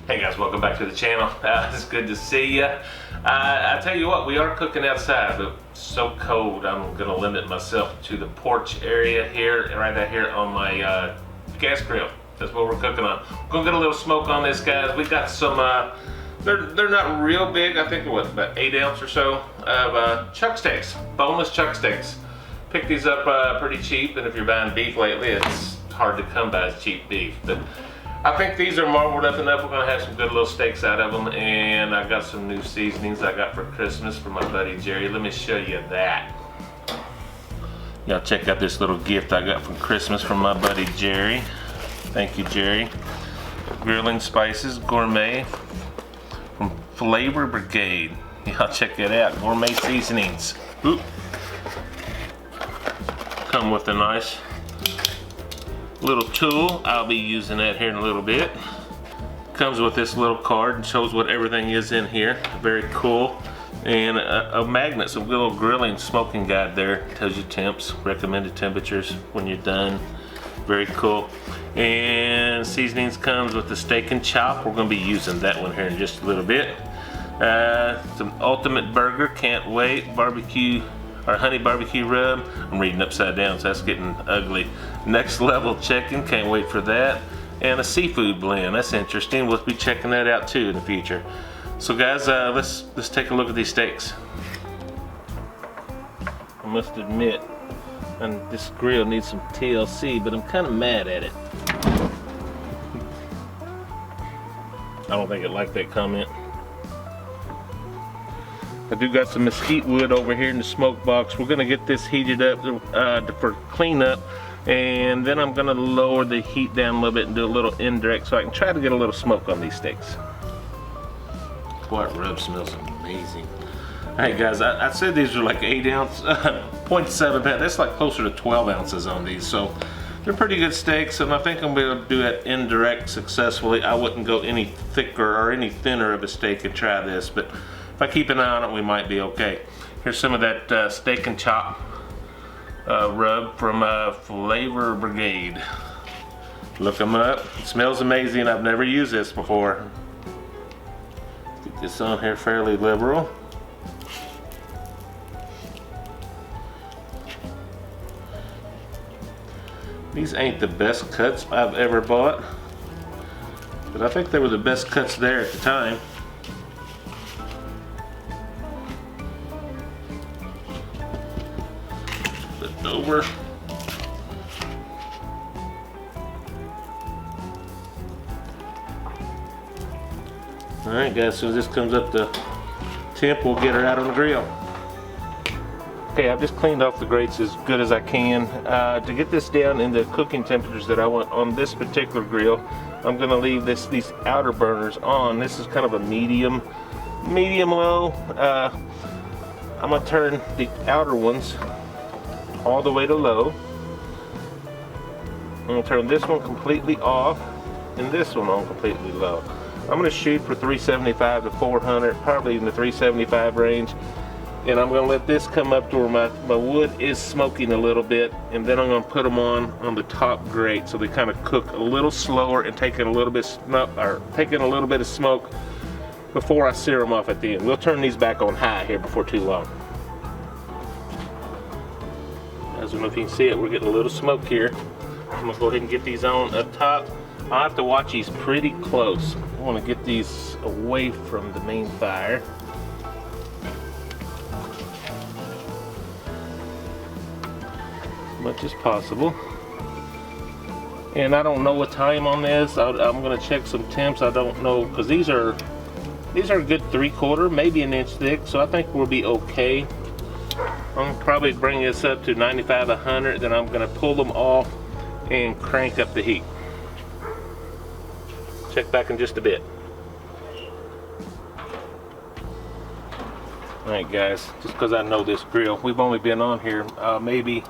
Hey guys, welcome back to the channel. It's good to see you. I tell you what, we are cooking outside, but it's so cold I'm going to limit myself to the porch area here, right out here on my gas grill. That's what we're cooking on. We're going to get a little smoke on this, guys. We got some, they're not real big. I think what, about 8 ounce or so of chuck steaks, boneless chuck steaks. Picked these up pretty cheap, and if you're buying beef lately, it's hard to come by cheap beef. But I think these are marbled up enough. We're gonna have some good little steaks out of them, and I got some new seasonings I got for Christmas from my buddy Jerry. Let me show you that. Y'all check out this little gift I got from Christmas from my buddy Jerry. Thank you, Jerry. Grilling spices, gourmet from Flavor Brigade. Y'all check it out. Gourmet seasonings. Oop. Come with a nice little tool. I'll be using that here in a little bit. Comes with this little card and shows what everything is in here. Very cool. And a magnet, some little grilling smoking guide there. Tells you temps, recommended temperatures when you're done. Very cool. And seasonings comes with the steak and chop. We're going to be using that one here in just a little bit. Some ultimate burger, can't wait. Barbecue, or honey barbecue rub. I'm reading upside down, so that's getting ugly. Next level chicken, can't wait for that. And a seafood blend, that's interesting. We'll be checking that out too in the future. So guys, let's take a look at these steaks. I must admit, and this grill needs some TLC, but I'm kind of mad at it. I don't think it liked that comment. I do got some mesquite wood over here in the smoke box. We're gonna get this heated up for cleanup, and then I'm gonna lower the heat down a little bit and do a little indirect so I can try to get a little smoke on these steaks. Boy, that rub smells amazing. Hey guys, I said these are like 8 ounce, 0.7 pound. That's like closer to 12 ounces on these, so they're pretty good steaks, and I think I'm gonna do that indirect successfully. I wouldn't go any thicker or any thinner of a steak and try this, but if I keep an eye on it, we might be okay. Here's some of that steak and chop rub from Flavor Brigade. Look them up. It smells amazing. I've never used this before. Get this on here fairly liberal. These ain't the best cuts I've ever bought, but I think they were the best cuts there at the time. Over. Alright guys, as soon as this comes up to temp, we'll get her out on the grill. Okay, I've just cleaned off the grates as good as I can. To get this down in the cooking temperatures that I want on this particular grill, I'm going to leave these outer burners on. This is kind of a medium low. I'm going to turn the outer ones all the way to low. I'm going to turn this one completely off and this one on completely low. I'm going to shoot for 375 to 400, probably in the 375 range, and I'm going to let this come up to where my wood is smoking a little bit, and then I'm going to put them on the top grate so they kind of cook a little slower and taking a little bit of smoke before I sear them off at the end. We'll turn these back on high here before too long. I don't know if you can see it, we're getting a little smoke here. I'm gonna go ahead and get these on up top. I'll have to watch these pretty close. I wanna get these away from the main fire. As much as possible. And I don't know what time on this. I'm gonna check some temps. I don't know, because these are a good 3/4, maybe an inch thick, so I think we'll be okay. I'm probably bring this up to 95, 100, then I'm going to pull them off and crank up the heat. Check back in just a bit. Alright guys, just because I know this grill, we've only been on here maybe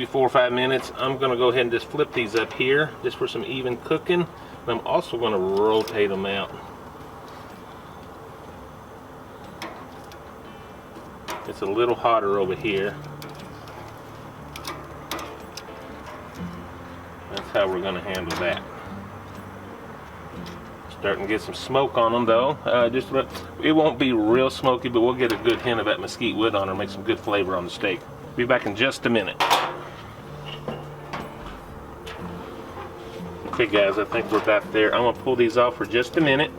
4 or 5 minutes. I'm going to go ahead and just flip these up here just for some even cooking. And I'm also going to rotate them out. It's a little hotter over here. That's how we're going to handle that. Starting to get some smoke on them though. It won't be real smoky, but we'll get a good hint of that mesquite wood on her, make some good flavor on the steak. Be back in just a minute. Okay guys, I think we're back there. I'm gonna pull these off for just a minute.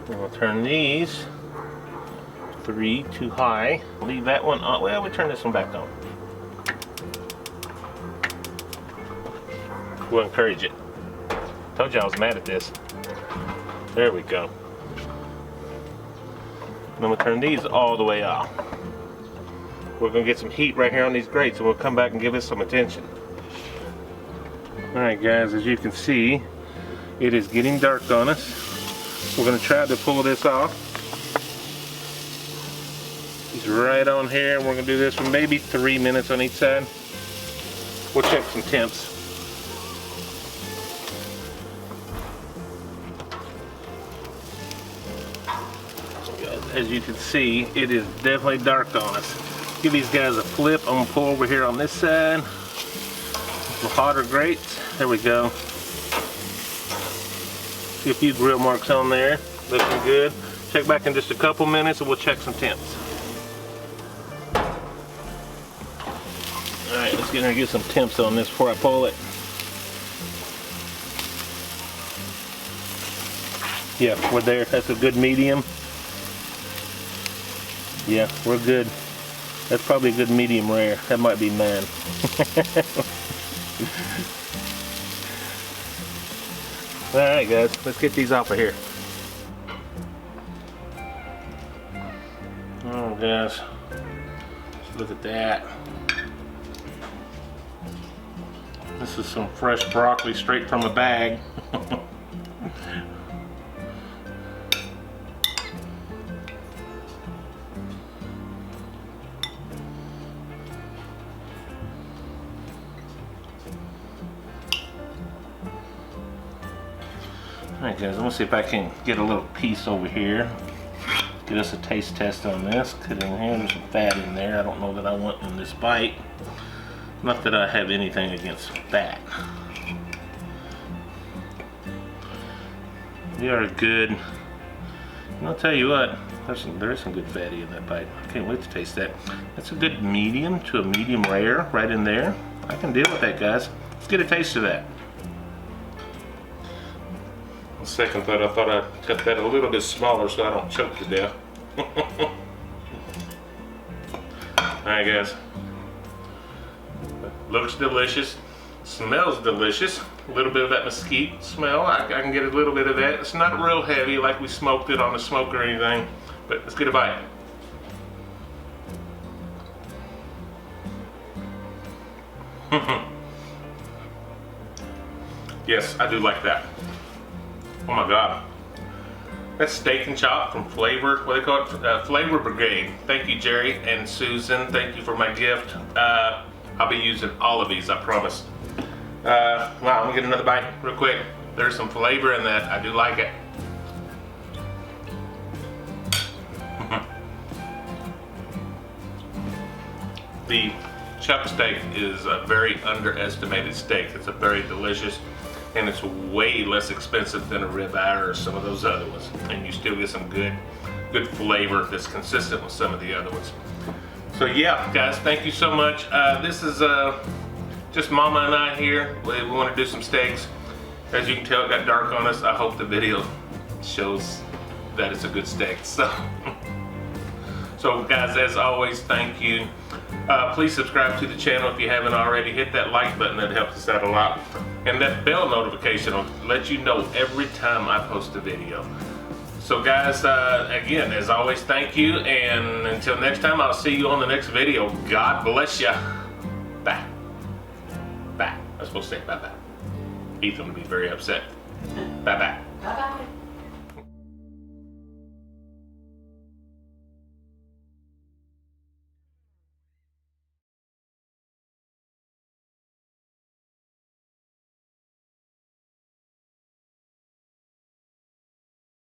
I'm gonna turn these 3 too high. Leave that one on. Well, we turn this one back on. We'll encourage it. Told you I was mad at this. There we go. And I'm gonna turn these all the way off. We're gonna get some heat right here on these grates, and we'll come back and give it some attention. Alright guys, as you can see, it is getting dark on us. We're gonna try to pull this off. It's right on here, and we're gonna do this for maybe 3 minutes on each side. We'll check some temps. As you can see, it is definitely dark on us. Give these guys a flip. I'm gonna pull over here on this side. Some hotter grates. There we go. See a few grill marks on there. Looking good. Check back in just a couple minutes and we'll check some temps. Alright, let's get in there and get some temps on this before I pull it. Yeah, we're there. That's a good medium. Yeah, we're good. That's probably a good medium rare. That might be mine. Alright guys, let's get these off of here. Oh guys, let's look at that. This is some fresh broccoli straight from a bag. Alright guys, I'm gonna see if I can get a little piece over here. Get us a taste test on this. Cut in here, there's some fat in there. I don't know that I want in this bite. Not that I have anything against fat. They are good. And I'll tell you what, there is some good fatty in that bite. I can't wait to taste that. That's a good medium to a medium rare right in there. I can deal with that guys. Let's get a taste of that. Second thought, I thought I'd cut that a little bit smaller so I don't choke to death. Alright guys, looks delicious, smells delicious, a little bit of that mesquite smell, I can get a little bit of that. It's not real heavy like we smoked it on the smoke or anything, but let's get a bite. Yes, I do like that. Oh my God. That's steak and chop from Flavor, what do they call it? Flavor Brigade. Thank you, Jerry and Susan. Thank you for my gift. I'll be using all of these, I promise. Wow, I'm gonna get another bite real quick. There's some flavor in that. I do like it. The chuck steak is a very underestimated steak. It's a very delicious, and it's way less expensive than a ribeye or some of those other ones. And you still get some good flavor that's consistent with some of the other ones. So yeah, guys, thank you so much. This is just Mama and I here. We want to do some steaks. As you can tell, it got dark on us. I hope the video shows that it's a good steak. So guys, as always, thank you. Please subscribe to the channel if you haven't already. Hit that like button, that helps us out a lot. And that bell notification will let you know every time I post a video. So guys, again, as always, thank you. And until next time, I'll see you on the next video. God bless ya. Bye. Bye. I was supposed to say bye-bye. Ethan would be very upset. Bye-bye.